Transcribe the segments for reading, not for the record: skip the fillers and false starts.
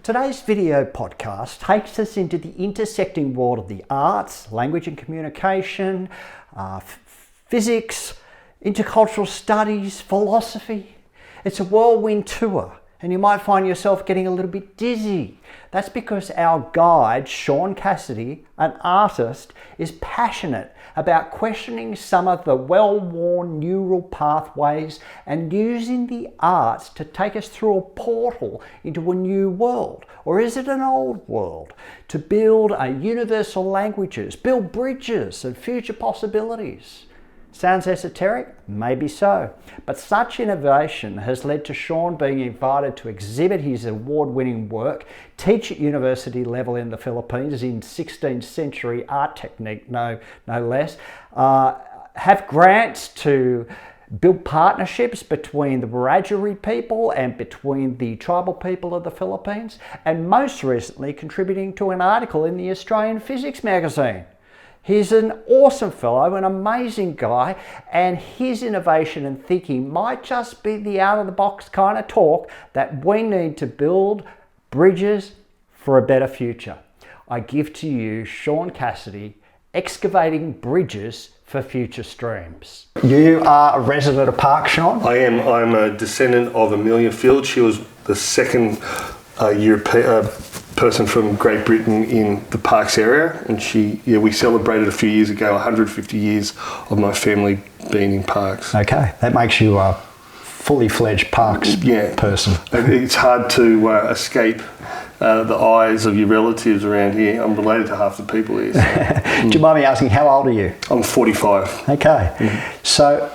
Today's video podcast takes us into the intersecting world of the arts, language and communication, physics, intercultural studies, philosophy. It's a whirlwind tour, and you might find yourself getting a little bit dizzy. That's because our guide, Sean Cassidy, an artist, is passionate about questioning some of the well-worn neural pathways and using the arts to take us through a portal into a new world. Or is it an old world? To build a universal languages, build bridges and future possibilities. Sounds esoteric? Maybe so. But such innovation has led to Sean being invited to exhibit his award-winning work, teach at university level in the Philippines in 16th century art technique, no less, have grants to build partnerships between the Wiradjuri people and between the tribal people of the Philippines, and most recently contributing to an article in the Australian Physics magazine. He's an awesome fellow, an amazing guy, and his innovation and thinking might just be the out-of-the-box kind of talk that we need to build bridges for a better future. I give to you Sean Cassidy, Excavating Bridges for Future Streams. You are a resident of Park, Sean? I am. I'm a descendant of Amelia Field. She was the second European person from Great Britain in the Parks area, and we celebrated a few years ago 150 years of my family being in Parks. Okay, that makes you a fully fledged Parks person. It's hard to escape the eyes of your relatives around here. I'm related to half the people here. So. Do you mind me asking, how old are you? I'm 45. Okay, So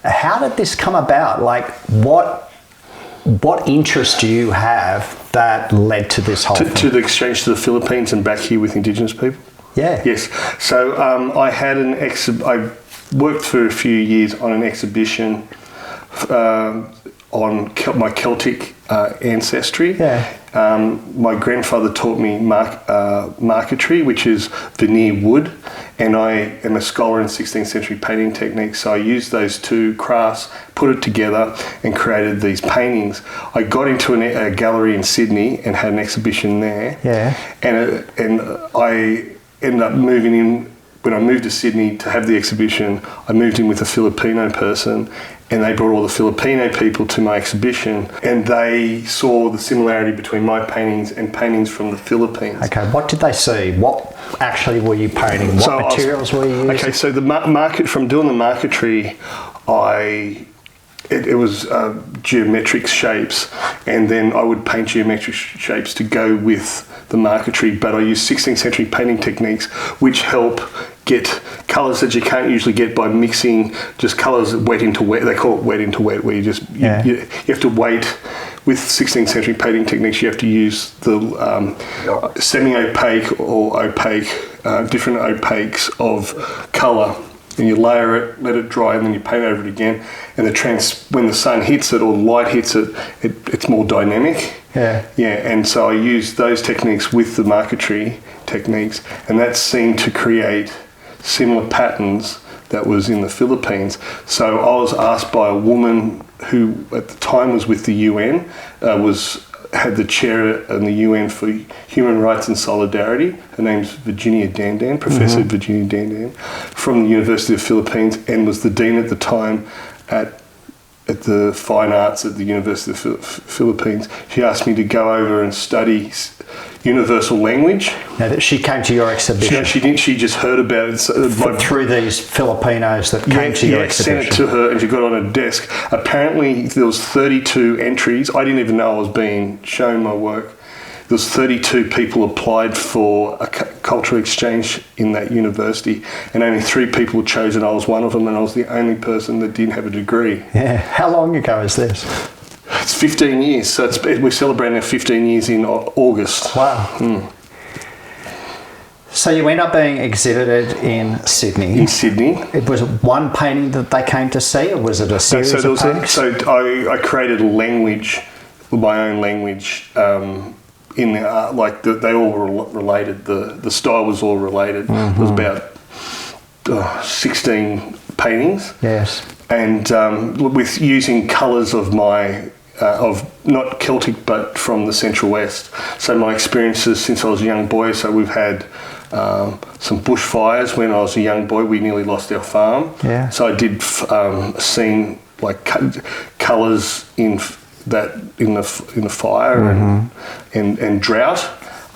how did this come about? Like, what interest do you have that led to this whole thing? To the exchange to the Philippines and back here with Indigenous people? Yeah. Yes. So I had I worked for a few years on an exhibition on my Celtic ancestry. Yeah. My grandfather taught me marquetry, which is veneer wood, and I am a scholar in 16th century painting techniques, so I used those two crafts, put it together and created these paintings. I got into a gallery in Sydney and had an exhibition there. Yeah. And I ended up moving in. When I moved to Sydney to have the exhibition, I moved in with a Filipino person, and they brought all the Filipino people to my exhibition, and they saw the similarity between my paintings and paintings from the Philippines. Okay, what did they see? What actually were you painting? What materials were you using? Okay, so from doing the marquetry, it was geometric shapes, and then I would paint geometric shapes to go with the marquetry, but I use 16th century painting techniques which help get colours that you can't usually get by mixing just colours wet into wet. They call it wet into wet, where you have to wait. With 16th century painting techniques, you have to use the semi-opaque or opaque, different opaques of colour. And you layer it, let it dry, and then you paint over it again. And when the sun hits it or light hits it, it's more dynamic. Yeah. Yeah, and so I used those techniques with the marquetry techniques, and that seemed to create similar patterns that was in the Philippines. So I was asked by a woman who at the time was with the UN, had the chair in the UN for Human Rights and Solidarity. Her name's Virginia Dandan, Professor Virginia Dandan, from the University of the Philippines, and was the dean at the time at the Fine Arts at the University of the Philippines. She asked me to go over and study universal language. Now that she came to your exhibition? She didn't. She just heard about it. Through these Filipinos that came to your exhibition? Sent it to her, and she got it on a desk. Apparently there was 32 entries. I didn't even know I was being shown my work. There was 32 people applied for a cultural exchange in that university, and only 3 people were chosen. I was one of them, and I was the only person that didn't have a degree. Yeah. How long ago is this? It's 15 years. So we're celebrating our 15 years in August. Wow. So you end up being exhibited in Sydney. In Sydney. It was one painting that they came to see, or was it a series of paintings? So I created a language, my own language, in the art, they all were related. The style was all related. There was about 16 paintings. Yes. And with using colours of my of not Celtic, but from the Central West. So my experiences since I was a young boy, so we've had some bushfires when I was a young boy. We nearly lost our farm. Yeah. So I did seen like colours in the fire and drought.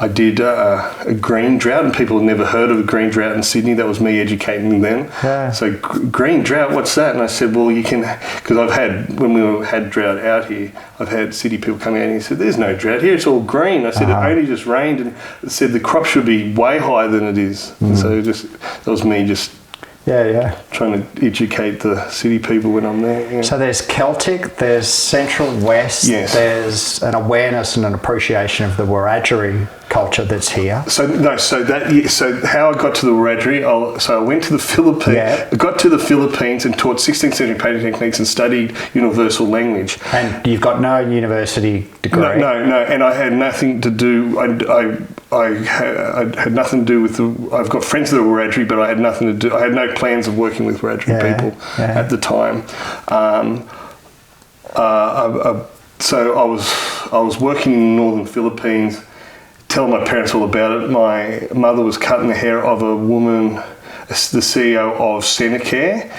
I did a green drought, and people had never heard of a green drought in Sydney. That was me educating them. Yeah. So green drought, what's that? And I said, well, you can, because when we had drought out here, I've had city people come out and he said, there's no drought here, it's all green. I said, it only just rained, and it said the crop should be way higher than it is. And so that was me just trying to educate the city people when I'm there. Yeah. So there's Celtic, there's Central West, Yes. There's an awareness and an appreciation of the Wiradjuri culture that's here. So how I got to the Wiradjuri, I went to the Philippines. Yeah. I got to the Philippines and taught 16th century painting techniques and studied universal language. And you've got no university degree? No, and I had nothing to do. I had nothing to do with I've got friends that are Wiradjuri, but I had nothing to do. I had no plans of working with Wiradjuri people at the time. So I was working in the northern Philippines, telling my parents all about it. My mother was cutting the hair of a woman, the CEO of Senecare,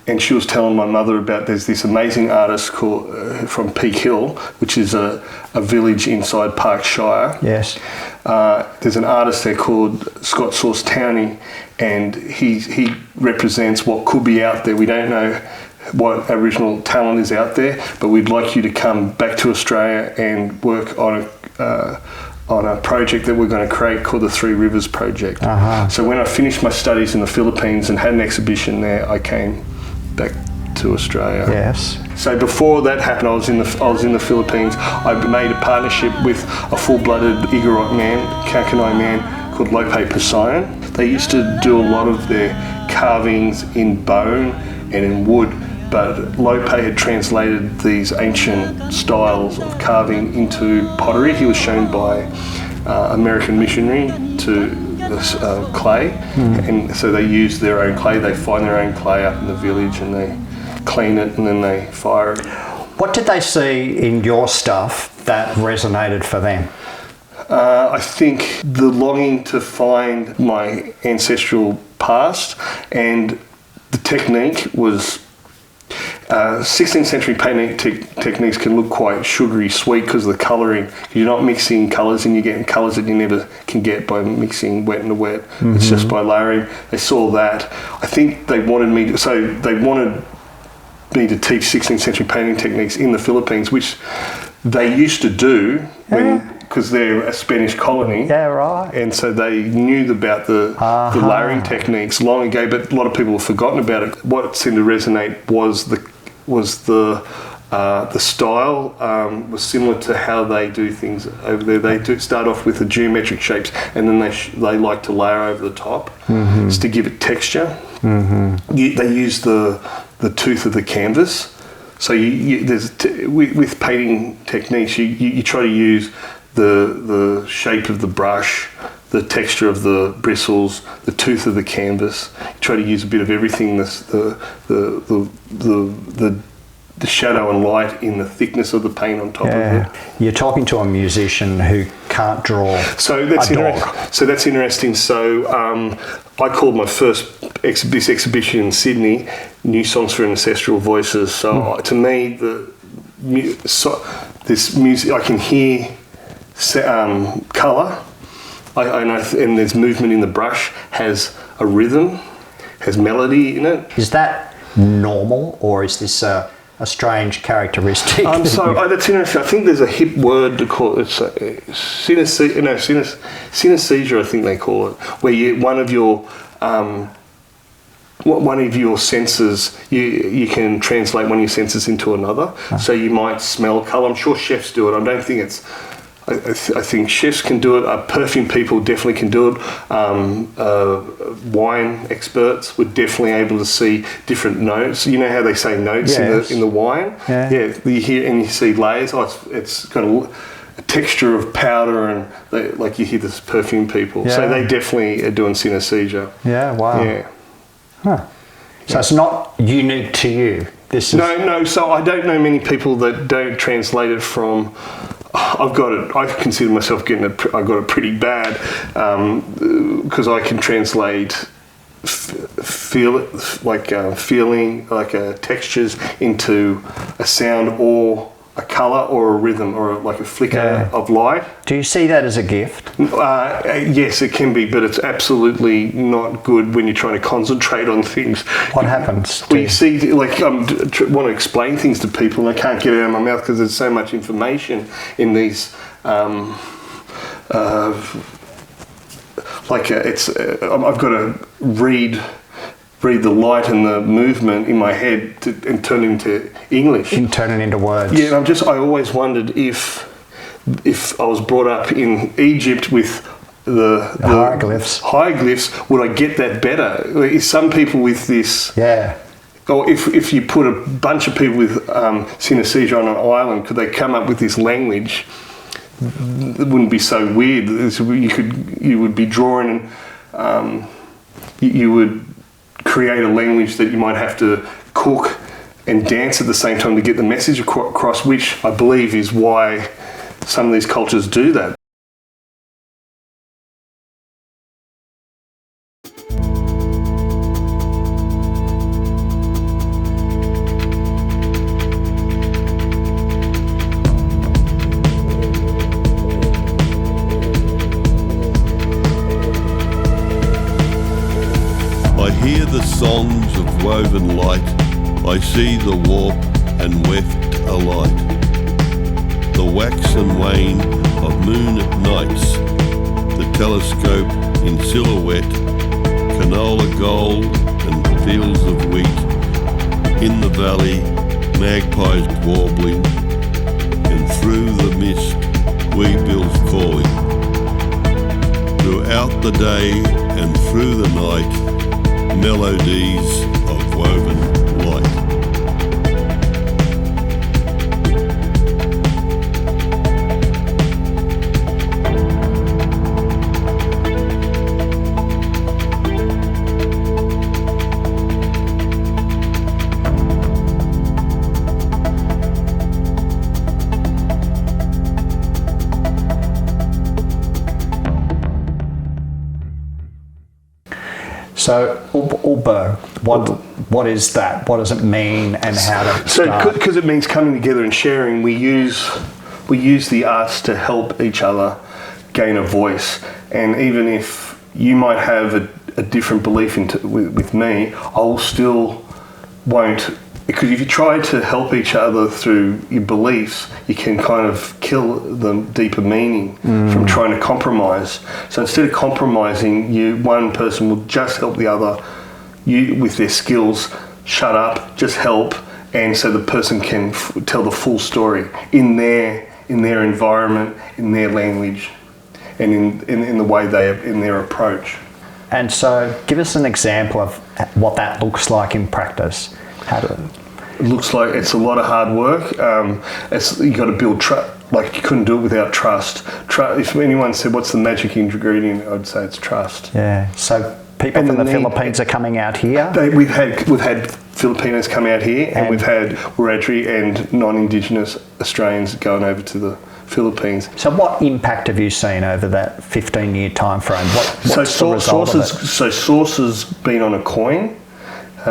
and she was telling my mother about there's this amazing artist called from Peak Hill, which is a village inside Park Shire. Yes. There's an artist there called Scott Sauce Towney, and he represents what could be out there. We don't know what Aboriginal talent is out there, but we'd like you to come back to Australia and work on a project that we're going to create called the Three Rivers Project. So when I finished my studies in the Philippines and had an exhibition there, I came back to Australia. Yes. So before that happened, I was in the Philippines. I made a partnership with a full-blooded Igorot man, Kankanaey man called Lope Poseidon. They used to do a lot of their carvings in bone and in wood, but Lope had translated these ancient styles of carving into pottery. He was shown by American missionary to this clay, and so they use their own clay. They find their own clay up in the village and they clean it and then they fire it. What did they see in your stuff that resonated for them? I think the longing to find my ancestral past, and the technique was 16th century painting techniques can look quite sugary sweet because of the colouring. You're not mixing colours and you're getting colours that you never can get by mixing wet and wet. It's just by layering. They saw that. I think they wanted me to teach 16th century painting techniques in the Philippines, which they used to do because they're a Spanish colony. Yeah, right. And so they knew about the layering techniques long ago, but a lot of people have forgotten about it. What seemed to resonate was the style was similar to how they do things over there. They do start off with the geometric shapes, and then they like to layer over the top just to give it texture. They use the tooth of the canvas. So with painting techniques, you try to use the shape of the brush, the texture of the bristles, the tooth of the canvas. You try to use a bit of everything. The shadow and light in the thickness of the paint on top of it. You're talking to a musician who can't draw So that's interesting. So I called my first this exhibition in Sydney, New Songs for Ancestral Voices. So to me, this music, I can hear colour, and there's movement in the brush, has a rhythm, has melody in it. Is that normal, or is this a strange characteristic? That's interesting. I think there's a hip word to call it. It's synesthesia, I think they call it, where one of your senses, you can translate one of your senses into another. So you might smell colour. I'm sure chefs do it. I don't think it's... I think chefs can do it. Perfume people definitely can do it. Wine experts were definitely able to see different notes. You know how they say notes in the wine? Yeah. You hear and you see layers. It's got a texture of powder, and like you hear this perfume people. So they definitely are doing synesthesia. Yeah. Wow. Yeah. So it's not unique to you. this is... No. So I don't know many people that don't translate it from. I've got it. I consider myself getting it. I got it pretty bad because I can translate feeling, like textures into a sound or a colour or a rhythm or like a flicker of light. Do you see that as a gift? Yes, it can be, but it's absolutely not good when you're trying to concentrate on things. What happens? Well, you see, like I want to explain things to people and I can't get it out of my mouth because there's so much information in these. I've got to read the light and the movement in my head and turn it into English. And turn it into words. Yeah, and I always wondered if I was brought up in Egypt with the hieroglyphs, would I get that better? Is some people with this... Yeah. Or if you put a bunch of people with synesthesia on an island, could they come up with this language? It wouldn't be so weird. You would be drawing and you would create a language that you might have to cook and dance at the same time to get the message across, which I believe is why some of these cultures do that. I hear the songs of woven light, I see the warp and weft alight, the wax and wane of moon at nights, the telescope in silhouette, canola gold and fields of wheat, in the valley magpies warbling, and through the mist weebills calling, throughout the day and through the night, melodies of woven light. So, Ubbo, what is that? What does it mean, and how to start? So, because it means coming together and sharing, we use the arts to help each other gain a voice. And even if you might have a different belief with me, I'll still won't. Because if you try to help each other through your beliefs, you can kind of kill the deeper meaning from trying to compromise. So instead of compromising, one person will just help the other with their skills, shut up, just help, and so the person can tell the full story in their environment, in their language, and in the way in their approach. And so give us an example of what that looks like in practice. It looks like it's a lot of hard work. You got to build trust. Like you couldn't do it without trust. If anyone said, "What's the magic ingredient?" I'd say it's trust. Yeah. So people from the Philippines are coming out here. We've had Filipinos come out here, and we've had Wiradjuri and non-Indigenous Australians going over to the Philippines. So what impact have you seen over that 15-year time frame? What's the result of it? So Source's been on a coin.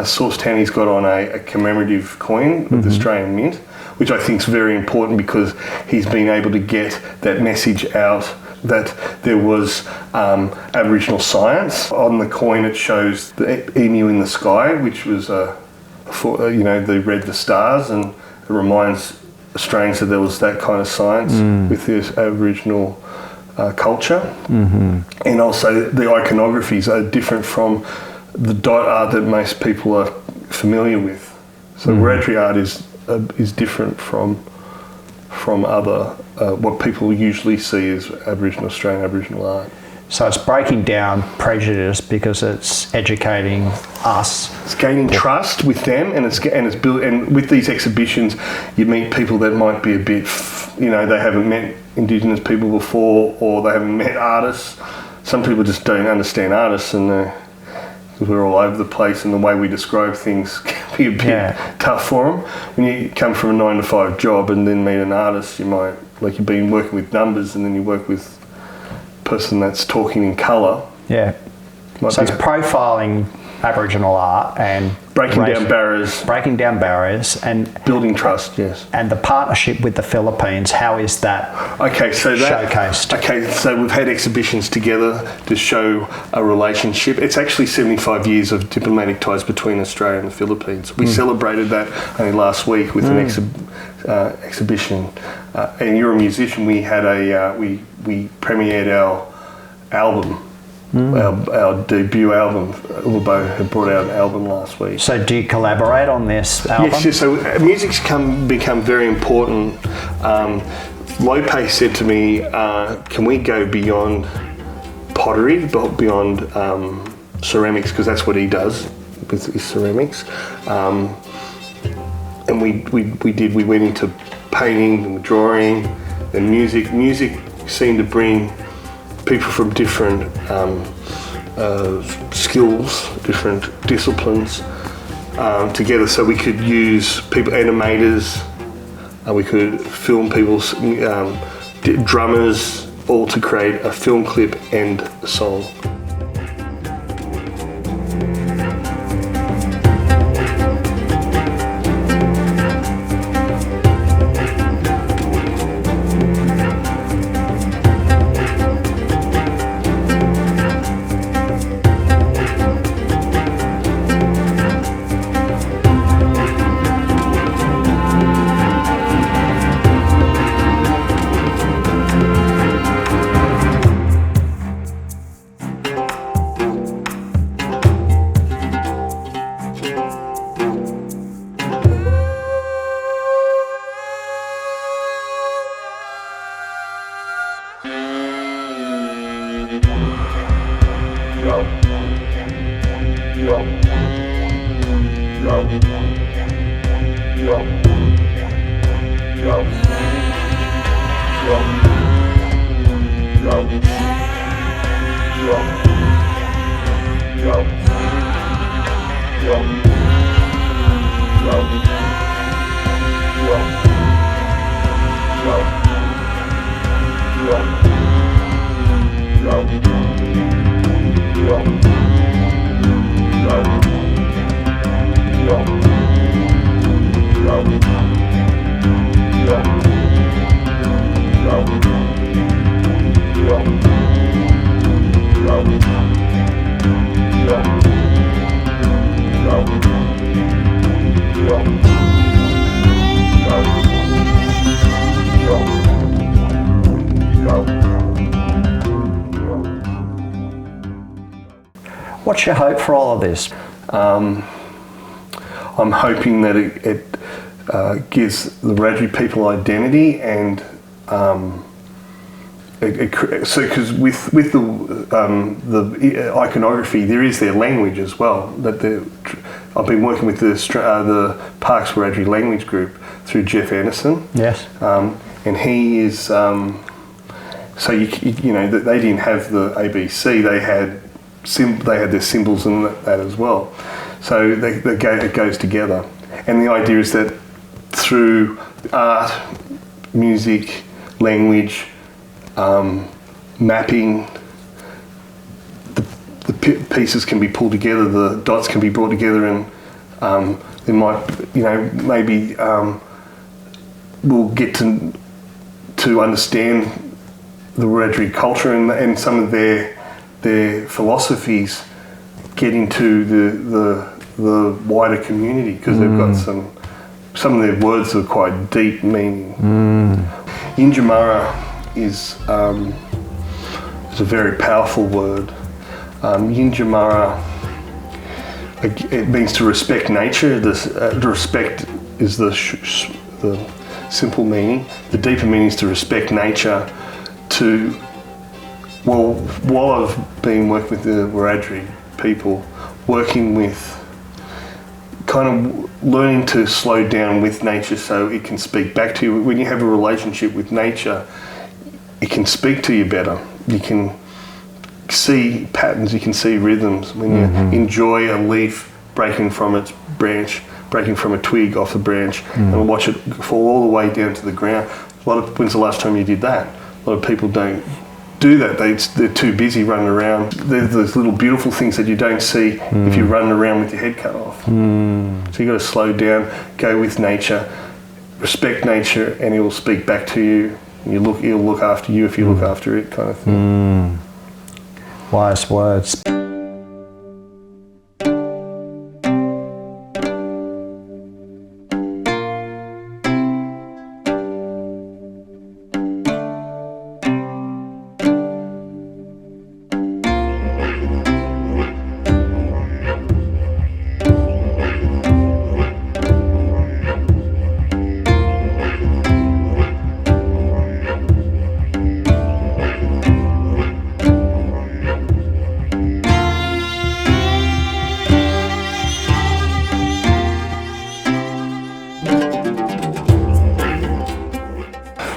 Source Tanny's got on a commemorative coin of the Australian Mint, which I think is very important because he's been able to get that message out that there was Aboriginal science. On the coin it shows the emu in the sky, which was, they read the stars, and it reminds Australians that there was that kind of science with this Aboriginal culture. And also the iconographies are different from the dot art that most people are familiar with. So Wiradjuri art is different from other what people usually see as Australian Aboriginal art. So it's breaking down prejudice because it's educating us. It's gaining trust with them, and it's built. And with these exhibitions, you meet people that might be a bit, they haven't met Indigenous people before, or they haven't met artists. Some people just don't understand artists, and we're all over the place, and the way we describe things can be a bit tough for them. When you come from a 9 to 5 job and then meet an artist, you might, like you've been working with numbers and then you work with a person that's talking in colour. Yeah. So it's profiling Aboriginal art and breaking down barriers and building trust. Yes. And the partnership with the Philippines, how is that showcased? Okay, so we've had exhibitions together to show a relationship. It's actually 75 years of diplomatic ties between Australia and the Philippines. We celebrated that only last week with an exhibition. And you're a musician. We had we premiered our album. Our debut album. Ub Ubbo had brought out an album last week. So do you collaborate on this album? Yes. So music's become very important. Lope said to me, can we go beyond pottery, beyond ceramics, because that's what he does with his ceramics. And we did. We went into painting and drawing and music. Music seemed to bring people from different skills, different disciplines together, so we could use people, animators, we could film people's drummers, all to create a film clip and a song. What's your hope for all of this? I'm hoping that it gives the Wiradjuri people identity, and because with the iconography, there is their language as well. I've been working with the Parks Wiradjuri language group through Jeff Anderson. Yes. And he is so you know that they didn't have the ABC. They had their symbols and that as well. So it goes together. And the idea is that through art, music, language, mapping, the pieces can be pulled together, the dots can be brought together, and there might, maybe we'll get to understand the Wiradjuri culture and some of their philosophies get into the wider community, because they've got some of their words are quite deep meaning. Yinjamara is a very powerful word. Yinjamara, it means to respect nature. The respect is the simple meaning. The deeper meaning is to respect nature. While I've been working with the Wiradjuri people, working with kind of learning to slow down with nature so it can speak back to you. When you have a relationship with nature, it can speak to you better. You can see patterns, you can see rhythms. When you enjoy a leaf breaking from its branch breaking from a twig off the branch and watch it fall all the way down to the ground. When's the last time you did that? A lot of people don't do that. They're too busy running around. There's those little beautiful things that you don't see if you're running around with your head cut off. So you've got to slow down, go with nature, respect nature, and it will speak back to you. It'll look after you if you look after it, kind of thing. Wise words.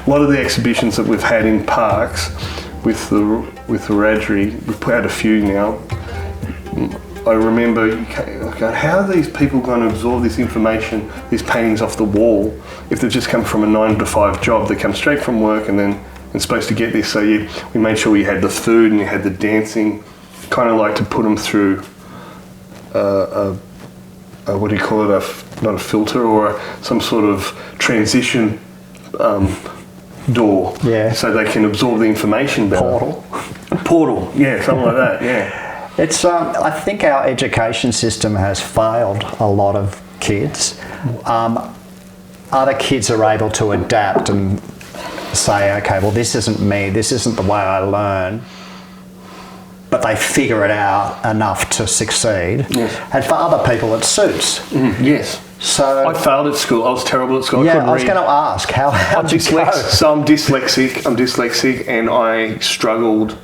A lot of the exhibitions that we've had in parks with the Wiradjuri, we've put out a few now. I remember, going, how are these people going to absorb this information, these paintings off the wall, if they've just come from a 9 to 5 job? They come straight from work and supposed to get this. So we made sure we had the food and you had the dancing, kind of like to put them through what do you call it, not a filter, or some sort of transition door, so they can absorb the information better. Portal, yeah, something like that, yeah. It's. I think our education system has failed a lot of kids. Other kids are able to adapt and say, okay, well, this isn't me, this isn't the way I learn, but they figure it out enough to succeed. Yes. And for other people, it suits. Yes. So I failed at school. I was terrible at school. I was going to ask, how did you go? So I'm dyslexic, and I struggled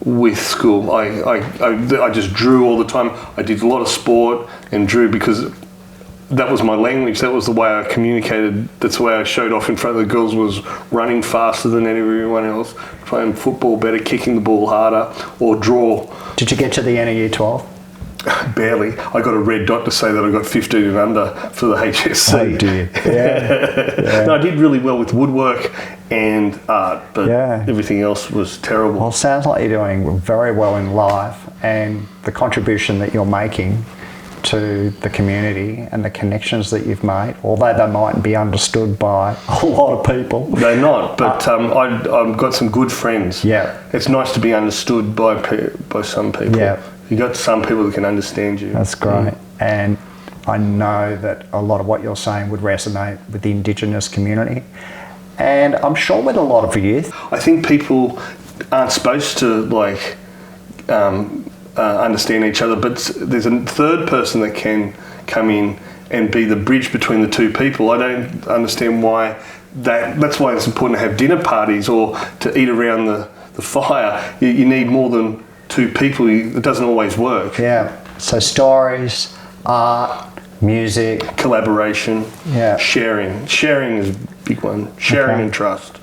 with school. I just drew all the time. I did a lot of sport and drew because that was my language. That was the way I communicated. That's the way I showed off in front of the girls, was running faster than everyone else, playing football better, kicking the ball harder, or draw. Did you get to the end of Year 12? Barely. I got a red dot to say that I got 15 and under for the HSC. Oh dear. Yeah. No, I did really well with woodwork and art, but everything else was terrible. Well, it sounds like you're doing very well in life, and the contribution that you're making to the community and the connections that you've made, although they mightn't be understood by a lot of people. They're not, but I've got some good friends. Yeah. It's nice to be understood by some people. Yeah. You got some people that can understand you. That's great. And I know that a lot of what you're saying would resonate with the Indigenous community, and I'm sure with a lot of youth. I think people aren't supposed to understand each other, but there's a third person that can come in and be the bridge between the two people. I don't understand why that's why it's important to have dinner parties or to eat around the fire. You need more than two people. It doesn't always work. Yeah. So stories, art, music, collaboration, sharing. Sharing is a big one. Sharing and trust.